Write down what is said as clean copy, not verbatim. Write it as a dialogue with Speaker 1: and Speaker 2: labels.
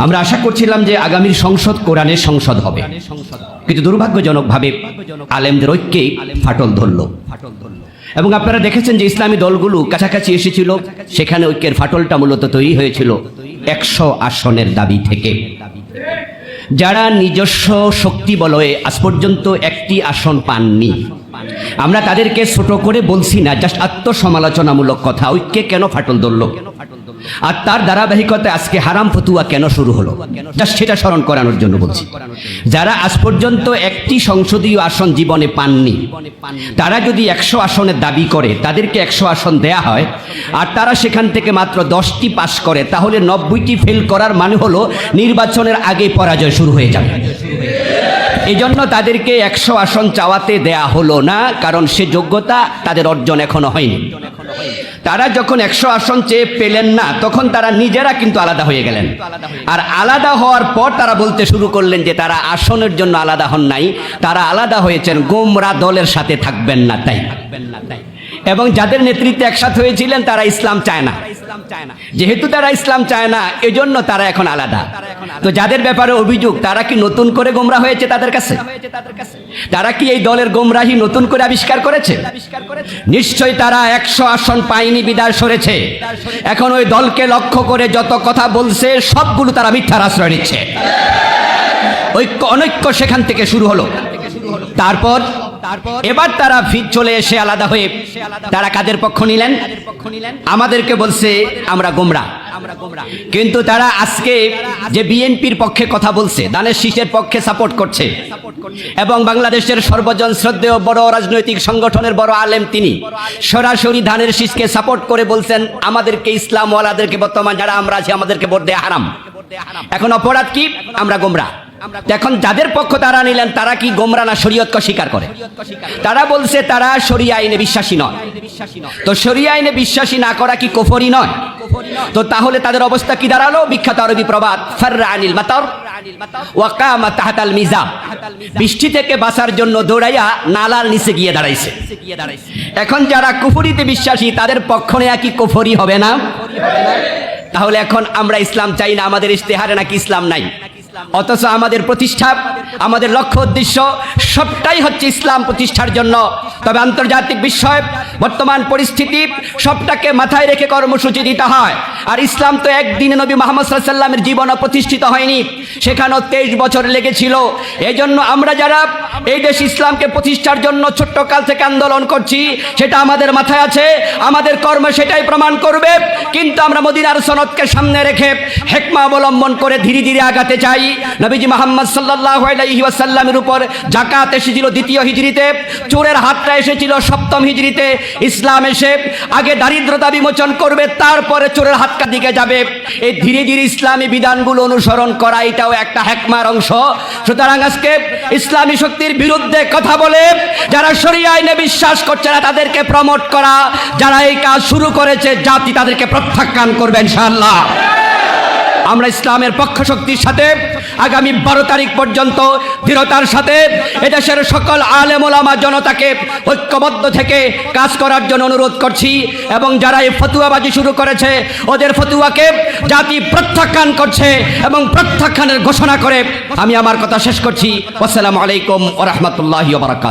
Speaker 1: আমরা আশা করছিলাম যে আগামীর সংসদ কোরআনের সংসদ হবে, কিন্তু দুর্ভাগ্যজনকভাবে আলেমদের ঐক্যে ফাটল ধরল। এবং আপনারা দেখেছেন যে ইসলামী দলগুলো কাছাকাছি এসেছিল, সেখানে ঐক্যের ফাটলটা মূলত তৈরি হয়েছিল 100 আসনের দাবি থেকে। যারা নিজস্ব শক্তি বলয়ে আজ পর্যন্ত একটি আসন পাননি, আমরা তাদেরকে ছোট করে বলছি না, জাস্ট আত্মসমালোচনামূলক কথা। ঐক্যে কেন ফাটল ধরল আর তার ধারাবাহিকতায় আজকে হারাম ফতুয়া কেন শুরু হলো, জাস্ট সেটা স্মরণ করানোর জন্য বলছি। যারা আজ পর্যন্ত একটি সংসদীয় আসন জীবনে পাননি, তারা যদি 100 আসনের দাবি করে, তাদেরকে 100 আসন দেয়া হয় আর তারা সেখান থেকে মাত্র 10টি পাস করে, তাহলে 90টি ফেল করার মানে হলো নির্বাচনের আগে পরাজয় শুরু হয়ে যাবে। এজন্য তাদেরকে 100 আসন চাওয়াতে দেয়া হলো না, কারণ সে যোগ্যতা তাদের অর্জন এখনো হয়নি। তারা যখন 100 আসন চেয়ে পেলেন না, তখন তারা নিজেরা কিন্তু আলাদা হয়ে গেলেন। আর আলাদা হওয়ার পর তারা বলতে শুরু করলেন যে তারা আসনের জন্য আলাদা হন নাই, তারা আলাদা হয়েছেন গোমরা দলের সাথে থাকবেন না তাই। এবং যাদের নেতৃত্বে একসাথে হয়েছিলেন তারা ইসলাম চায় না, যেহেতু তারা ইসলাম চায় না এজন্য তারা এখন আলাদা। তো যাদের ব্যাপারে অভিযোগ, তারা কি নতুন করে গোমরা হয়েছে তাদের কাছে? তারা কি এই দলের গোমরাহি নতুন করে আবিষ্কার করেছে? নিশ্চয়ই তারা 100 আসন পায়নি বিদায় সরেছে। এখন ওই দলকে লক্ষ্য করে যত কথা বলছে সবগুলো তারা মিথ্যার আশ্রয় নিচ্ছে। অনৈক্য সেখান থেকে শুরু হলো। তারপর এবার তারা ফির চলে এসে আলাদা হয়ে তারা কাদের পক্ষ নিলেন? আমাদেরকে বলছে আমরা গোমরা। কিন্তু তারা আজকে যে বিএনপির পক্ষে কথা বলছে, ধানের শীষের পক্ষে সাপোর্ট করছে, এবং বাংলাদেশের সর্বজন শ্রদ্ধেয় বড় রাজনৈতিক সংগঠনের বড় আলেম, তিনি সরাসরি ধানের শীষকে সাপোর্ট করে বলছেন আমাদেরকে, ইসলামওয়ালাদেরকে বর্তমান যারা আমরা আছি আমাদেরকে ভোট দেয়া হারাম। এখন অপরাধ কি? আমরা গোমরা। এখন যাদের পক্ষ তারা নিলেন, তারা কি গোমরা না শরীয়তকে স্বীকার করে? তারা বলছে তারা শরিয়া আইনে বিশ্বাসী নয়। তো শরিয়া আইনে বিশ্বাসী না করা কি কুফরি নয়? তো তাহলে তাদের অবস্থা কি দাঁড়ালো? বিখ্যাত আরবি প্রবাদ ফাররা আনিল মাতার ওয়া কামা তাহতাল মিজাব, বৃষ্টি থেকে বাঁচার জন্য দৌড়াইয়া নালার নিচে গিয়ে দাঁড়াইছে। এখন যারা কুফরিতে বিশ্বাসী তাদের পক্ষ নেয়া কি কুফরি হবে না? তাহলে এখন আমরা ইসলাম চাই না, আমাদের ইশতেহারে নাকি ইসলাম নাই, অথচ আমাদের প্রতিষ্ঠা, আমাদের লক্ষ্য উদ্দেশ্য সবটাই হচ্ছে ইসলাম প্রতিষ্ঠার জন্য। তবে আন্তর্জাতিক বিষয়, বর্তমান পরিস্থিতি সবটাকে মাথায় রেখে কর্মসূচি দিতে হয়। আর ইসলাম তো একদিনে নবী মুহাম্মদ সাল্লাল্লাহু আলাইহি ওয়াসাল্লামের জীবনে প্রতিষ্ঠিত হয়নি, সেখানেও 23 বছর লেগেছিল। এই জন্য আমরা যারা এই দেশ ইসলামকে প্রতিষ্ঠার জন্য ছোট্ট কাল থেকে আন্দোলন করছি, সেটা আমাদের মাথায় আছে, আমাদের কর্ম সেটাই প্রমাণ করবে। কিন্তু আমরা মদিনার সনদকে সামনে রেখে হিকমা অবলম্বন করে ধীরে ধীরে আগাতে চাই। নবীজি মুহাম্মদ সাল্লাল্লাহু আলাইহি ওয়াসাল্লামের উপর যাকাত এসেছিল 2য় হিজরিতে, চোরের হাতটা এসেছিল 7ম হিজরিতে। ইসলাম এসে আগে দারিদ্রতা বিমোচন করবে, তারপরে চোরের হাতটা দিকে যাবে। এই ধীরে ধীরে ইসলামী বিধানগুলো অনুসরণ করা, এটাও একটা হিকমার অংশ। সুতরাং আজকে ইসলামী শক্তির বিরুদ্ধে কথা বলে যারা শরিয়া আইনে বিশ্বাস করছে না তাদেরকে প্রমোট করা, যারা এই কাজ শুরু করেছে জাতি তাদেরকে প্রত্যাখ্যান করবে ইনশাআল্লাহ। আমরা ইসলামের পক্ষ শক্তির সাথে আগামী 12 তারিখ পর্যন্ত দৃঢ়তার সাথে এদেশের সকল আলেম ওলামা জনতাকে ঐক্যবদ্ধ থেকে কাজ করার জন্য অনুরোধ করছি। এবং যারা এই ফতুয়াবাজি শুরু করেছে, ওদের ফতুয়াকে জাতি প্রত্যাখ্যান করছে এবং প্রত্যাখ্যানের ঘোষণা করে আমি আমার কথা শেষ করছি। আসসালামু আলাইকুম ওয়া রাহমাতুল্লাহি ওয়া বারাকাতুহু।